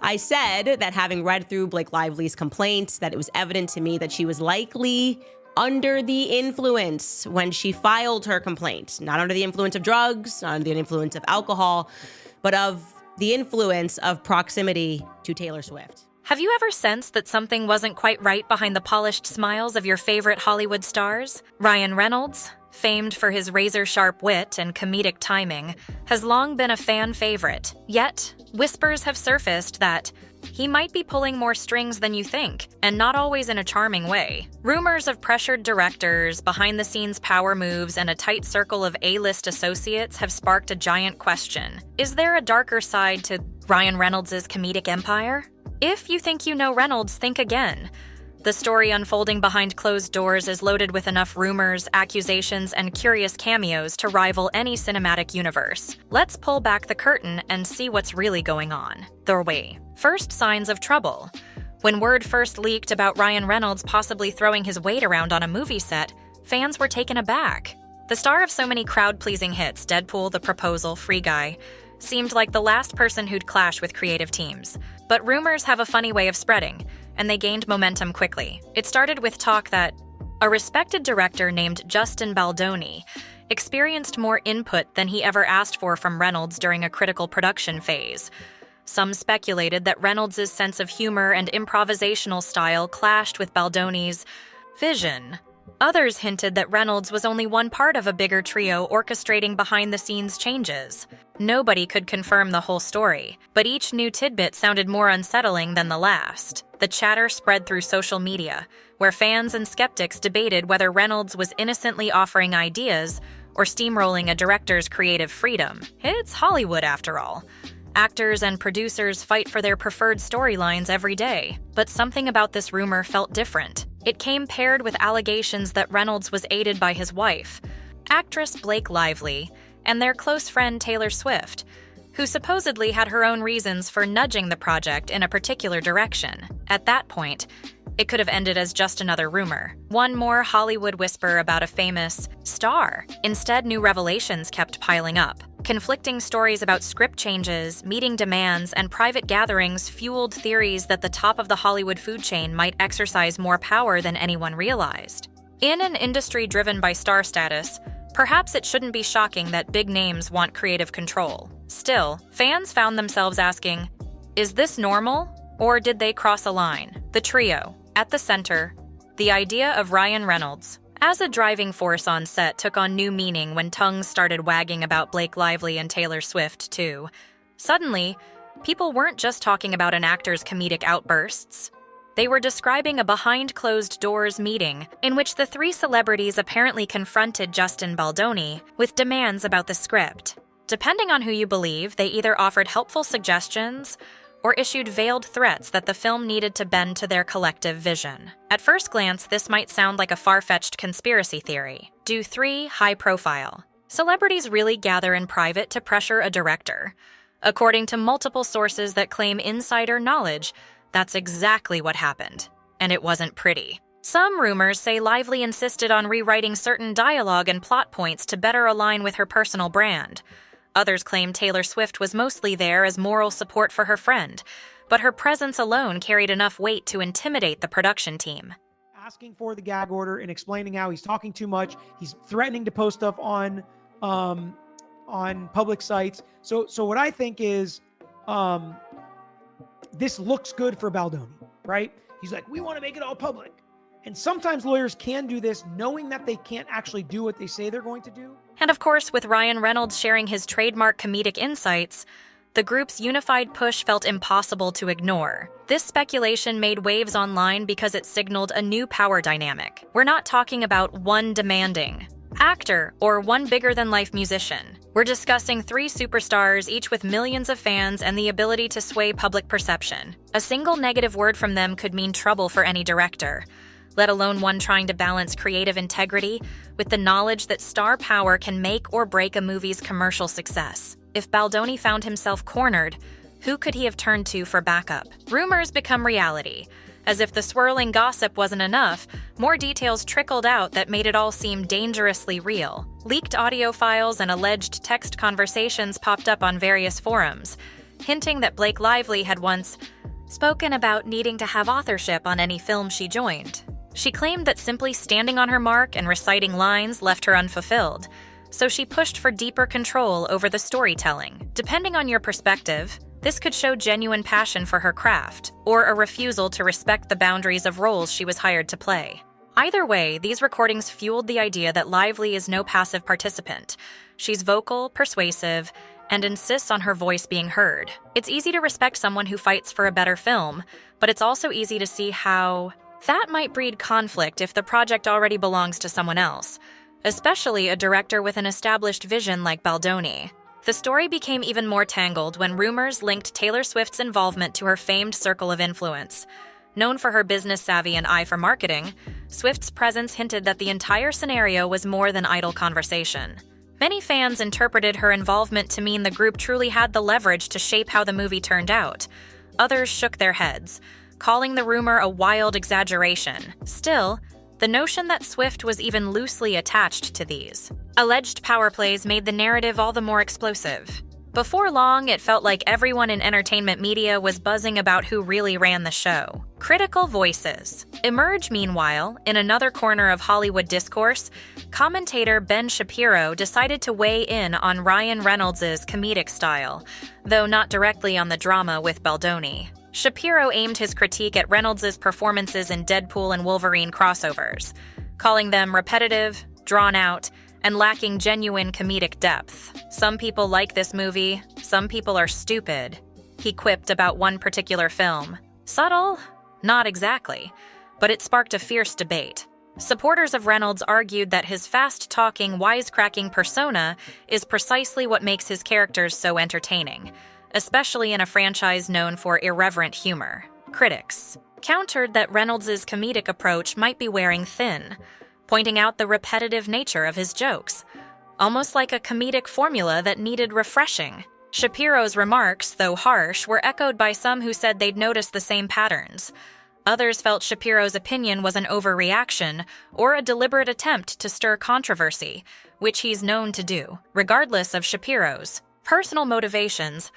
I said that having read through Blake Lively's complaint, that it was evident to me that she was likely under the influence when she filed her complaint. Not under the influence of drugs, not under the influence of alcohol, but of the influence of proximity to Taylor Swift. Have you ever sensed that something wasn't quite right behind the polished smiles of your favorite Hollywood stars? Ryan Reynolds, famed for his razor-sharp wit and comedic timing, has long been a fan favorite. Yet, whispers have surfaced that he might be pulling more strings than you think, and not always in a charming way. Rumors of pressured directors, behind-the-scenes power moves, and a tight circle of A-list associates have sparked a giant question. Is there a darker side to Ryan Reynolds' comedic empire? If you think you know Reynolds, think again. The story unfolding behind closed doors is loaded with enough rumors, accusations, and curious cameos to rival any cinematic universe. Let's pull back the curtain and see what's really going on. The way. First signs of trouble. When word first leaked about Ryan Reynolds possibly throwing his weight around on a movie set, fans were taken aback. The star of so many crowd-pleasing hits, Deadpool, The Proposal, Free Guy, seemed like the last person who'd clash with creative teams. But rumors have a funny way of spreading, and they gained momentum quickly. It started with talk that a respected director named Justin Baldoni experienced more input than he ever asked for from Reynolds during a critical production phase. Some speculated that Reynolds' sense of humor and improvisational style clashed with Baldoni's vision. Others hinted that Reynolds was only one part of a bigger trio orchestrating behind-the-scenes changes. Nobody could confirm the whole story, but each new tidbit sounded more unsettling than the last. The chatter spread through social media, where fans and skeptics debated whether Reynolds was innocently offering ideas or steamrolling a director's creative freedom. It's Hollywood, after all. Actors and producers fight for their preferred storylines every day, but something about this rumor felt different. It came paired with allegations that Reynolds was aided by his wife, actress Blake Lively, and their close friend Taylor Swift, who supposedly had her own reasons for nudging the project in a particular direction. At that point, it could have ended as just another rumor. One more Hollywood whisper about a famous star. Instead, new revelations kept piling up. Conflicting stories about script changes, meeting demands, and private gatherings fueled theories that the top of the Hollywood food chain might exercise more power than anyone realized. In an industry driven by star status, perhaps it shouldn't be shocking that big names want creative control. Still, fans found themselves asking, is this normal, or did they cross a line? The trio. At the center, the idea of Ryan Reynolds as a driving force on set took on new meaning when tongues started wagging about Blake Lively and Taylor Swift, too. Suddenly, people weren't just talking about an actor's comedic outbursts. They were describing a behind-closed-doors meeting in which the three celebrities apparently confronted Justin Baldoni with demands about the script. Depending on who you believe, they either offered helpful suggestions or issued veiled threats that the film needed to bend to their collective vision. At first glance, this might sound like a far-fetched conspiracy theory. Do three high-profile celebrities really gather in private to pressure a director? According to multiple sources that claim insider knowledge, that's exactly what happened, and it wasn't pretty. Some rumors say Lively insisted on rewriting certain dialogue and plot points to better align with her personal brand. Others claim Taylor Swift was mostly there as moral support for her friend, but her presence alone carried enough weight to intimidate the production team. Asking for the gag order and explaining how he's talking too much, he's threatening to post stuff on public sites. So what I think is, this looks good for Baldoni, right? He's like, we want to make it all public. And sometimes lawyers can do this knowing that they can't actually do what they say they're going to do. And of course, with Ryan Reynolds sharing his trademark comedic insights, the group's unified push felt impossible to ignore. This speculation made waves online because it signaled a new power dynamic. We're not talking about one demanding actor or one bigger-than-life musician. We're discussing three superstars, each with millions of fans and the ability to sway public perception. A single negative word from them could mean trouble for any director, let alone one trying to balance creative integrity with the knowledge that star power can make or break a movie's commercial success. If Baldoni found himself cornered, who could he have turned to for backup? Rumors become reality. As if the swirling gossip wasn't enough, more details trickled out that made it all seem dangerously real. Leaked audio files and alleged text conversations popped up on various forums, hinting that Blake Lively had once spoken about needing to have authorship on any film she joined. She claimed that simply standing on her mark and reciting lines left her unfulfilled, so she pushed for deeper control over the storytelling. Depending on your perspective, this could show genuine passion for her craft, or a refusal to respect the boundaries of roles she was hired to play. Either way, these recordings fueled the idea that Lively is no passive participant. She's vocal, persuasive, and insists on her voice being heard. It's easy to respect someone who fights for a better film, but it's also easy to see how that might breed conflict if the project already belongs to someone else, especially a director with an established vision like Baldoni. The story became even more tangled when rumors linked Taylor Swift's involvement to her famed circle of influence. Known for her business savvy and eye for marketing, Swift's presence hinted that the entire scenario was more than idle conversation. Many fans interpreted her involvement to mean the group truly had the leverage to shape how the movie turned out. Others shook their heads, calling the rumor a wild exaggeration. Still, the notion that Swift was even loosely attached to these alleged power plays made the narrative all the more explosive. Before long, it felt like everyone in entertainment media was buzzing about who really ran the show. Critical voices emerge. Meanwhile, in another corner of Hollywood discourse, commentator Ben Shapiro decided to weigh in on Ryan Reynolds' comedic style, though not directly on the drama with Baldoni. Shapiro aimed his critique at Reynolds' performances in Deadpool and Wolverine crossovers, calling them repetitive, drawn out, and lacking genuine comedic depth. Some people like this movie, some people are stupid, he quipped about one particular film. Subtle? Not exactly, but it sparked a fierce debate. Supporters of Reynolds argued that his fast-talking, wisecracking persona is precisely what makes his characters so entertaining, especially in a franchise known for irreverent humor. Critics countered that Reynolds' comedic approach might be wearing thin, pointing out the repetitive nature of his jokes, almost like a comedic formula that needed refreshing. Shapiro's remarks, though harsh, were echoed by some who said they'd noticed the same patterns. Others felt Shapiro's opinion was an overreaction or a deliberate attempt to stir controversy, which he's known to do. Regardless of Shapiro's personal motivations,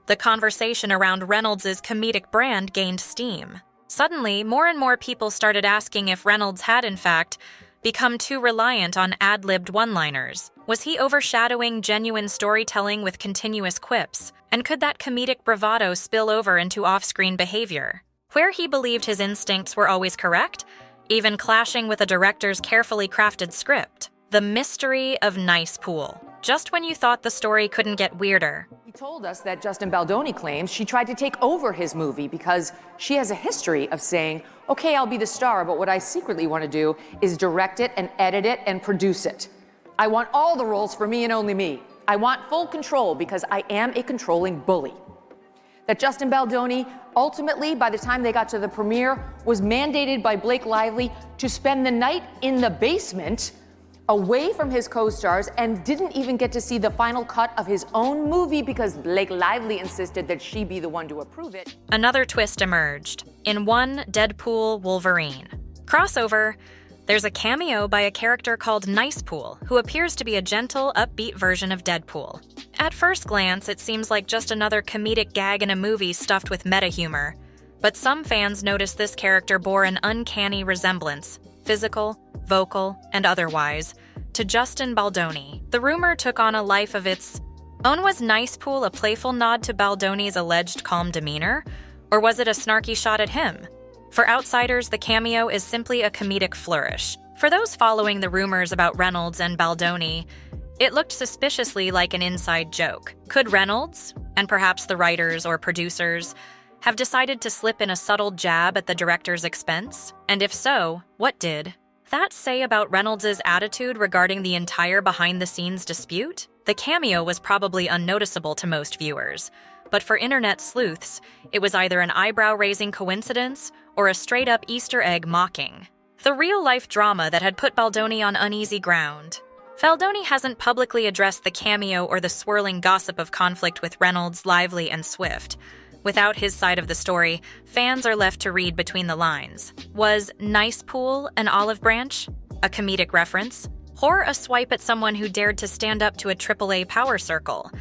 the conversation around Reynolds' comedic brand gained steam. Suddenly, more and more people started asking if Reynolds had, in fact, become too reliant on ad-libbed one-liners. Was he overshadowing genuine storytelling with continuous quips? And could that comedic bravado spill over into off-screen behavior, where he believed his instincts were always correct, even clashing with a director's carefully crafted script? The mystery of Nice Pool. Just when you thought the story couldn't get weirder. He told us that Justin Baldoni claims she tried to take over his movie because she has a history of saying, okay, I'll be the star, but what I secretly want to do is direct it and edit it and produce it. I want all the roles for me and only me. I want full control because I am a controlling bully. That Justin Baldoni, ultimately, by the time they got to the premiere, was mandated by Blake Lively to spend the night in the basement away from his co-stars and didn't even get to see the final cut of his own movie because Blake Lively insisted that she be the one to approve it. Another twist emerged. In one Deadpool Wolverine crossover, there's a cameo by a character called Nice Pool, who appears to be a gentle, upbeat version of Deadpool. At first glance, it seems like just another comedic gag in a movie stuffed with meta-humor, but some fans noticed this character bore an uncanny resemblance, physical, vocal, and otherwise, to Justin Baldoni. The rumor took on a life of its own. Was Nice Pool a playful nod to Baldoni's alleged calm demeanor, or was it a snarky shot at him? For outsiders, the cameo is simply a comedic flourish. For those following the rumors about Reynolds and Baldoni, it looked suspiciously like an inside joke. Could Reynolds, and perhaps the writers or producers, have decided to slip in a subtle jab at the director's expense? And if so, what did that say about Reynolds' attitude regarding the entire behind-the-scenes dispute? The cameo was probably unnoticeable to most viewers, but for internet sleuths, it was either an eyebrow-raising coincidence or a straight-up Easter egg mocking the real-life drama that had put Baldoni on uneasy ground. Baldoni hasn't publicly addressed the cameo or the swirling gossip of conflict with Reynolds, Lively, and Swift. Without his side of the story, fans are left to read between the lines. Was Nice Pool an olive branch? A comedic reference? Or a swipe at someone who dared to stand up to a AAA power circle?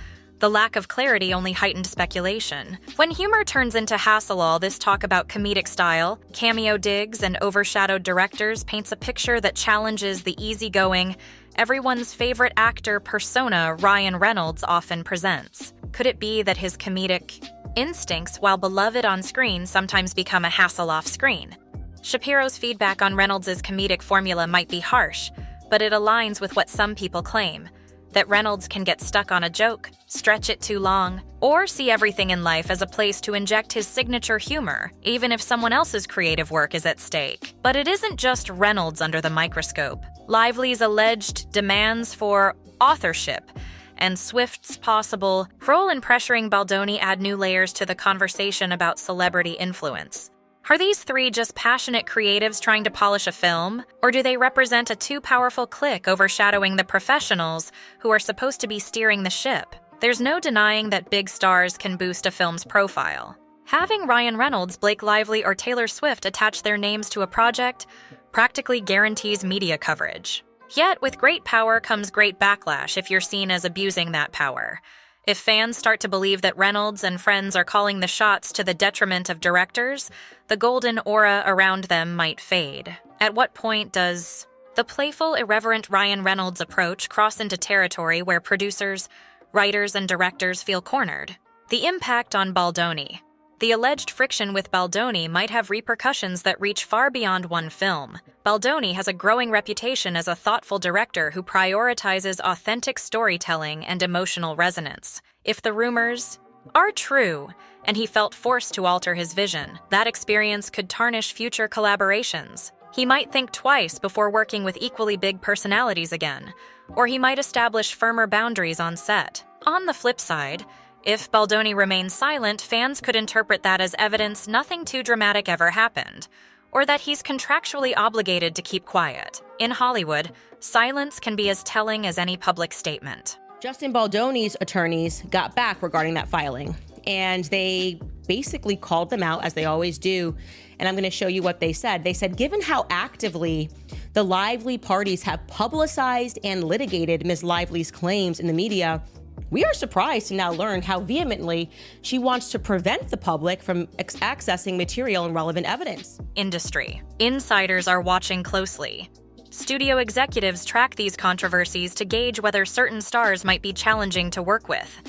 The lack of clarity only heightened speculation. When humor turns into hassle, all this talk about comedic style, cameo digs, and overshadowed directors paints a picture that challenges the easygoing, everyone's favorite actor persona Ryan Reynolds often presents. Could it be that his comedic instincts, while beloved on screen, sometimes become a hassle off screen? Shapiro's feedback on Reynolds' comedic formula might be harsh, but it aligns with what some people claim, that Reynolds can get stuck on a joke, stretch it too long, or see everything in life as a place to inject his signature humor, even if someone else's creative work is at stake. But it isn't just Reynolds under the microscope. Lively's alleged demands for authorship and Swift's possible role in pressuring Baldoni add new layers to the conversation about celebrity influence. Are these three just passionate creatives trying to polish a film, or do they represent a too powerful clique overshadowing the professionals who are supposed to be steering the ship? There's no denying that big stars can boost a film's profile. Having Ryan Reynolds, Blake Lively, or Taylor Swift attach their names to a project practically guarantees media coverage. Yet, with great power comes great backlash if you're seen as abusing that power. If fans start to believe that Reynolds and friends are calling the shots to the detriment of directors, the golden aura around them might fade. At what point does the playful, irreverent Ryan Reynolds approach cross into territory where producers, writers, and directors feel cornered? The impact on Baldoni. The alleged friction with Baldoni might have repercussions that reach far beyond one film. Baldoni has a growing reputation as a thoughtful director who prioritizes authentic storytelling and emotional resonance. If the rumors are true, and he felt forced to alter his vision, that experience could tarnish future collaborations. He might think twice before working with equally big personalities again, or he might establish firmer boundaries on set. On the flip side, if Baldoni remains silent, fans could interpret that as evidence nothing too dramatic ever happened, or that he's contractually obligated to keep quiet. In Hollywood, silence can be as telling as any public statement. Justin Baldoni's attorneys got back regarding that filing, and they basically called them out, as they always do. And I'm going to show you what they said. They said, given how actively the Lively parties have publicized and litigated Ms. Lively's claims in the media, we are surprised to now learn how vehemently she wants to prevent the public from accessing material and relevant evidence. Industry. Insiders are watching closely. Studio executives track these controversies to gauge whether certain stars might be challenging to work with.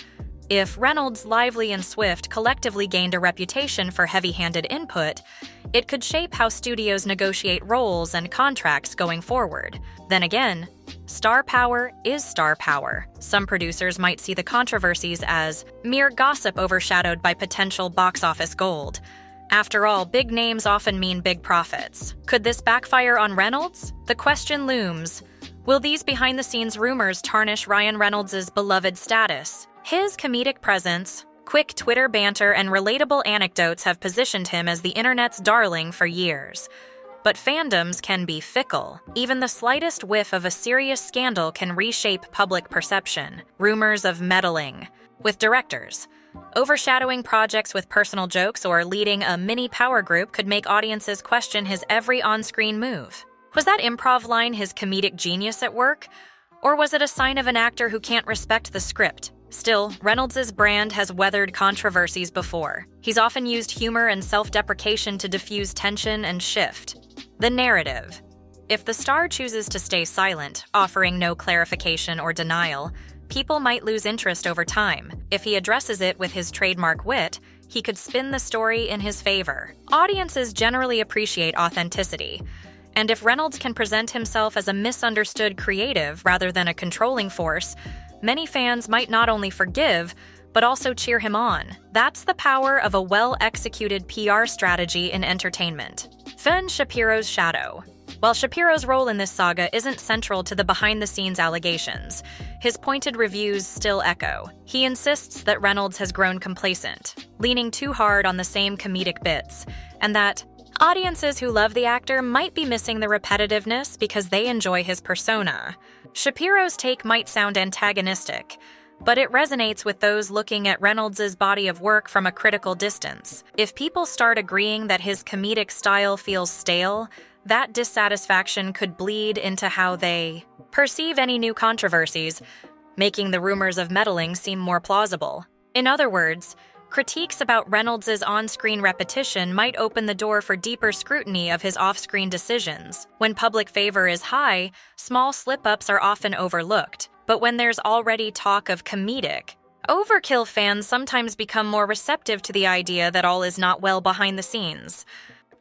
If Reynolds, Lively, and Swift collectively gained a reputation for heavy-handed input, it could shape how studios negotiate roles and contracts going forward. Then again, star power is star power. Some producers might see the controversies as mere gossip overshadowed by potential box office gold. After all, big names often mean big profits. Could this backfire on Reynolds? The question looms. Will these behind-the-scenes rumors tarnish Ryan Reynolds' beloved status? His comedic presence, quick Twitter banter, and relatable anecdotes have positioned him as the internet's darling for years. But fandoms can be fickle. Even the slightest whiff of a serious scandal can reshape public perception. Rumors of meddling with directors, overshadowing projects with personal jokes, or leading a mini power group could make audiences question his every on-screen move. Was that improv line his comedic genius at work? Or was it a sign of an actor who can't respect the script? Still, Reynolds' brand has weathered controversies before. He's often used humor and self-deprecation to diffuse tension and shift the narrative. If the star chooses to stay silent, offering no clarification or denial, people might lose interest over time. If he addresses it with his trademark wit, he could spin the story in his favor. Audiences generally appreciate authenticity, and if Reynolds can present himself as a misunderstood creative rather than a controlling force, many fans might not only forgive, but also cheer him on. That's the power of a well-executed PR strategy in entertainment. Shapiro's shadow. While Shapiro's role in this saga isn't central to the behind-the-scenes allegations, his pointed reviews still echo. He insists that Reynolds has grown complacent, leaning too hard on the same comedic bits, and that audiences who love the actor might be missing the repetitiveness because they enjoy his persona. Shapiro's take might sound antagonistic, but it resonates with those looking at Reynolds' body of work from a critical distance. If people start agreeing that his comedic style feels stale, that dissatisfaction could bleed into how they perceive any new controversies. making the rumors of meddling seem more plausible. In other words, critiques about Reynolds' on-screen repetition might open the door for deeper scrutiny of his off-screen decisions. When public favor is high, small slip-ups are often overlooked. But when there's already talk of comedic overkill, fans sometimes become more receptive to the idea that all is not well behind the scenes.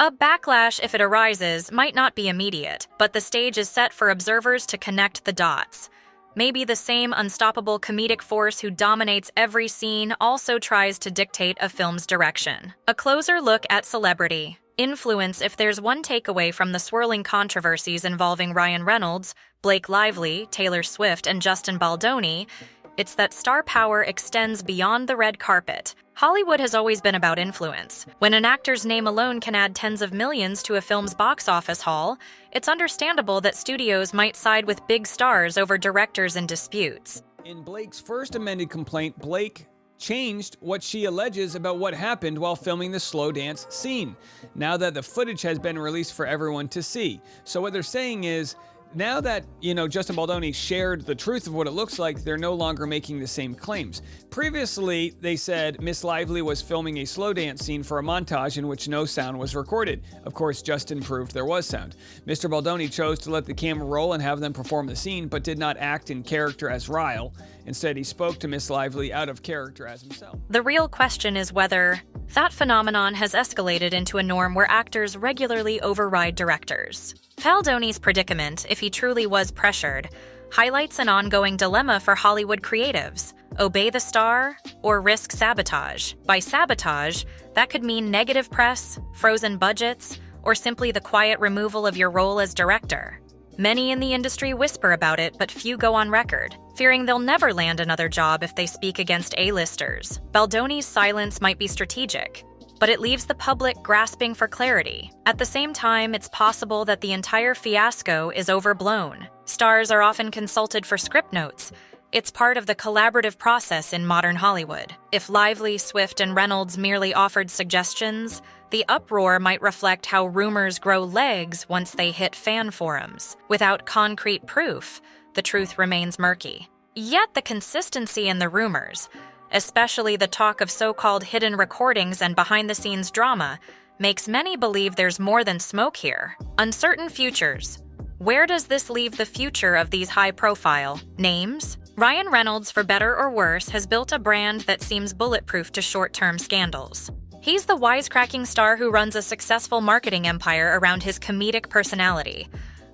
A backlash, if it arises, might not be immediate, but the stage is set for observers to connect the dots. Maybe the same unstoppable comedic force who dominates every scene also tries to dictate a film's direction. A closer look at celebrity influence. If there's one takeaway from the swirling controversies involving Ryan Reynolds, Blake Lively, Taylor Swift, and Justin Baldoni, it's that star power extends beyond the red carpet. Hollywood has always been about influence. When an actor's name alone can add tens of millions to a film's box office haul, it's understandable that studios might side with big stars over directors in disputes. In Blake's first amended complaint, Blake changed what she alleges about what happened while filming the slow dance scene, now that the footage has been released for everyone to see. So what they're saying is, now that, Justin Baldoni shared the truth of what it looks like, they're no longer making the same claims. Previously, they said Miss Lively was filming a slow dance scene for a montage in which no sound was recorded. Of course, Justin proved there was sound. Mr. Baldoni chose to let the camera roll and have them perform the scene, but did not act in character as Ryle. Instead, he spoke to Miss Lively out of character as himself. The real question is whether that phenomenon has escalated into a norm where actors regularly override directors. Baldoni's predicament, if he truly was pressured, highlights an ongoing dilemma for Hollywood creatives: obey the star or risk sabotage. By sabotage, that could mean negative press, frozen budgets, or simply the quiet removal of your role as director. Many in the industry whisper about it, but few go on record, fearing they'll never land another job if they speak against A-listers. Baldoni's silence might be strategic, but it leaves the public grasping for clarity. At the same time, it's possible that the entire fiasco is overblown. Stars are often consulted for script notes. It's part of the collaborative process in modern Hollywood. If Lively, Swift, and Reynolds merely offered suggestions, the uproar might reflect how rumors grow legs once they hit fan forums. Without concrete proof, the truth remains murky. Yet the consistency in the rumors, especially the talk of so-called hidden recordings and behind-the-scenes drama, makes many believe there's more than smoke here. Uncertain futures. Where does this leave the future of these high-profile names? Ryan Reynolds, for better or worse, has built a brand that seems bulletproof to short-term scandals. He's the wisecracking star who runs a successful marketing empire around his comedic personality.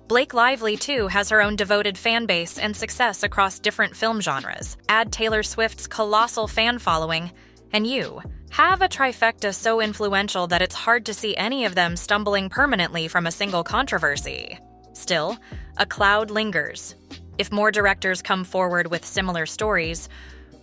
Blake Lively, too, has her own devoted fan base and success across different film genres. Add Taylor Swift's colossal fan following, and you have a trifecta so influential that it's hard to see any of them stumbling permanently from a single controversy. Still, a cloud lingers. If more directors come forward with similar stories,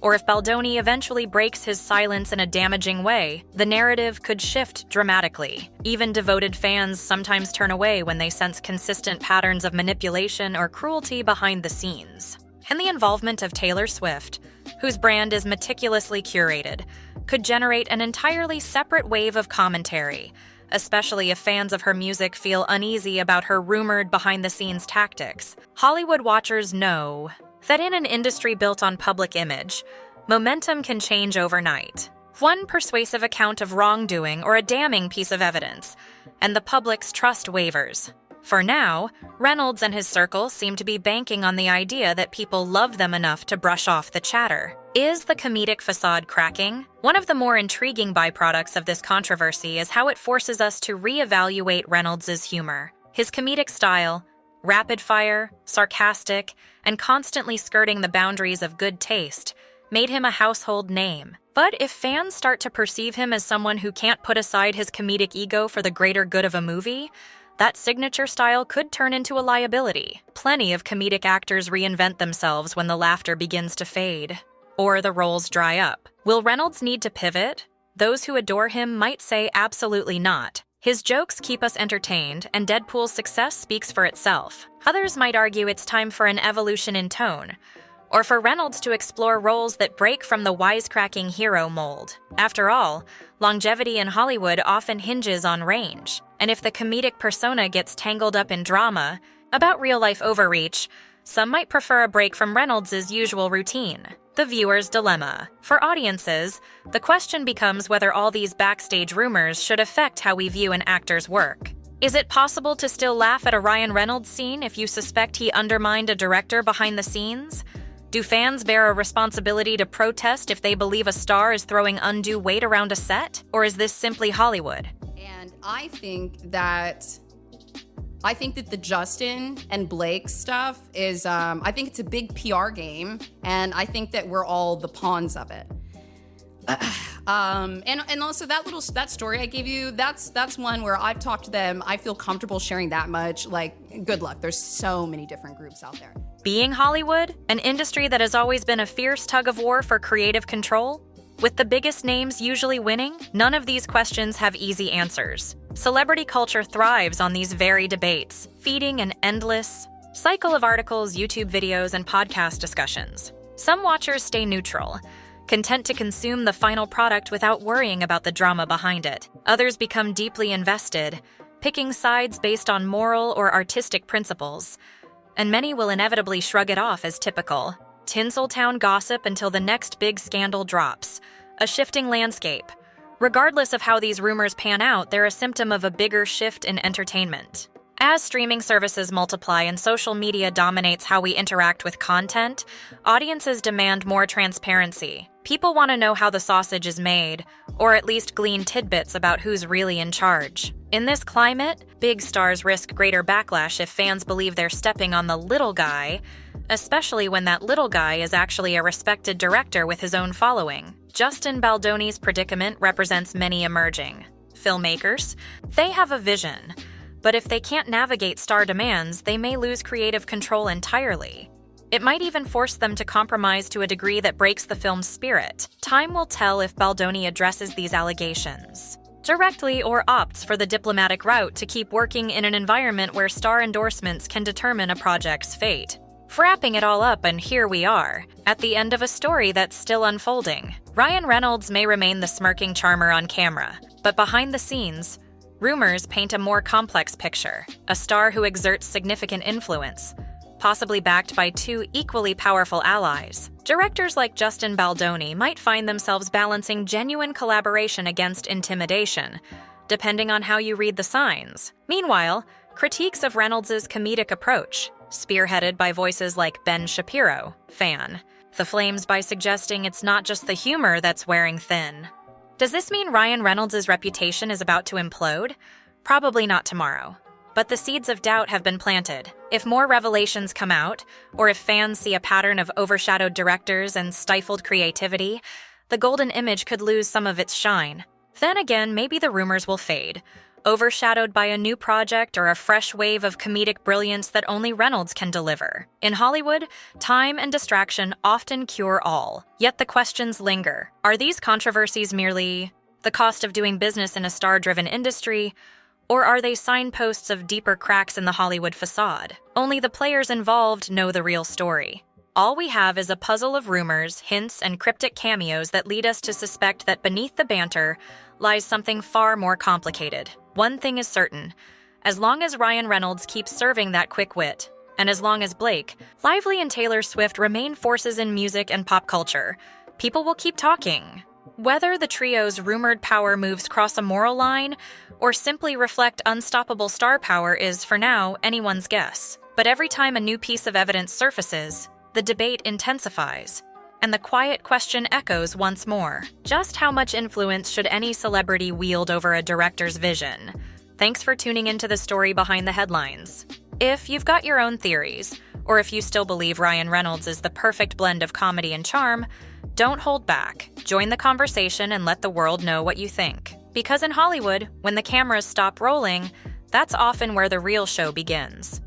or if Baldoni eventually breaks his silence in a damaging way, the narrative could shift dramatically. Even devoted fans sometimes turn away when they sense consistent patterns of manipulation or cruelty behind the scenes. And the involvement of Taylor Swift, whose brand is meticulously curated, could generate an entirely separate wave of commentary, especially if fans of her music feel uneasy about her rumored behind-the-scenes tactics. Hollywood watchers know that in an industry built on public image, momentum can change overnight. One persuasive account of wrongdoing or a damning piece of evidence, and the public's trust wavers. For now, Reynolds and his circle seem to be banking on the idea that people love them enough to brush off the chatter. Is the comedic facade cracking? One of the more intriguing byproducts of this controversy is how it forces us to reevaluate Reynolds' humor. His comedic style, rapid-fire, sarcastic, and constantly skirting the boundaries of good taste, made him a household name. But if fans start to perceive him as someone who can't put aside his comedic ego for the greater good of a movie, that signature style could turn into a liability. Plenty of comedic actors reinvent themselves when the laughter begins to fade, or the roles dry up. Will Reynolds need to pivot? Those who adore him might say absolutely not. His jokes keep us entertained, and Deadpool's success speaks for itself. Others might argue it's time for an evolution in tone, or for Reynolds to explore roles that break from the wisecracking hero mold. After all, longevity in Hollywood often hinges on range, and if the comedic persona gets tangled up in drama about real-life overreach, Some might prefer a break from Reynolds' usual routine. The viewer's dilemma. For audiences, the question becomes whether all these backstage rumors should affect how we view an actor's work. Is it possible to still laugh at a Ryan Reynolds scene if you suspect he undermined a director behind the scenes? Do fans bear a responsibility to protest if they believe a star is throwing undue weight around a set? Or is this simply Hollywood? And I think that the Justin and Blake stuff is, I think it's a big PR game, and I think that we're all the pawns of it. And also that story I gave you, that's one where I've talked to them. I feel comfortable sharing that much. Like, good luck. There's so many different groups out there. Being Hollywood, an industry that has always been a fierce tug of war for creative control, with the biggest names usually winning, none of these questions have easy answers. Celebrity culture thrives on these very debates, feeding an endless cycle of articles, YouTube videos, and podcast discussions. Some watchers stay neutral, content to consume the final product without worrying about the drama behind it. Others become deeply invested, picking sides based on moral or artistic principles. And many will inevitably shrug it off as typical. Tinseltown gossip until the next big scandal drops. A shifting landscape. Regardless of how these rumors pan out, they're a symptom of a bigger shift in entertainment. As streaming services multiply and social media dominates how we interact with content, audiences demand more transparency. People want to know how the sausage is made, or at least glean tidbits about who's really in charge. In this climate, big stars risk greater backlash if fans believe they're stepping on the little guy, especially when that little guy is actually a respected director with his own following. Justin Baldoni's predicament represents many emerging filmmakers. They have a vision, but if they can't navigate star demands, they may lose creative control entirely. It might even force them to compromise to a degree that breaks the film's spirit. Time will tell if Baldoni addresses these allegations directly or opts for the diplomatic route to keep working in an environment where star endorsements can determine a project's fate. Wrapping it all up, and here we are, at the end of a story that's still unfolding. Ryan Reynolds may remain the smirking charmer on camera, but behind the scenes, rumors paint a more complex picture, a star who exerts significant influence, possibly backed by two equally powerful allies. Directors like Justin Baldoni might find themselves balancing genuine collaboration against intimidation, depending on how you read the signs. Meanwhile, critiques of Reynolds' comedic approach, spearheaded by voices like Ben Shapiro, fan the flames by suggesting it's not just the humor that's wearing thin. Does this mean Ryan Reynolds' reputation is about to implode? Probably not tomorrow. But the seeds of doubt have been planted. If more revelations come out, or if fans see a pattern of overshadowed directors and stifled creativity, the golden image could lose some of its shine. Then again, maybe the rumors will fade, overshadowed by a new project or a fresh wave of comedic brilliance that only Reynolds can deliver. In Hollywood, time and distraction often cure all. Yet the questions linger. Are these controversies merely the cost of doing business in a star-driven industry, or are they signposts of deeper cracks in the Hollywood facade? Only the players involved know the real story. All we have is a puzzle of rumors, hints, and cryptic cameos that lead us to suspect that beneath the banter lies something far more complicated. One thing is certain. As long as Ryan Reynolds keeps serving that quick wit, and as long as Blake, Lively, and Taylor Swift remain forces in music and pop culture, people will keep talking. Whether the trio's rumored power moves cross a moral line or simply reflect unstoppable star power is, for now, anyone's guess. But every time a new piece of evidence surfaces, the debate intensifies, and the quiet question echoes once more. Just how much influence should any celebrity wield over a director's vision? Thanks for tuning into the story behind the headlines. If you've got your own theories, or if you still believe Ryan Reynolds is the perfect blend of comedy and charm, don't hold back. Join the conversation and let the world know what you think. Because in Hollywood, when the cameras stop rolling, that's often where the real show begins.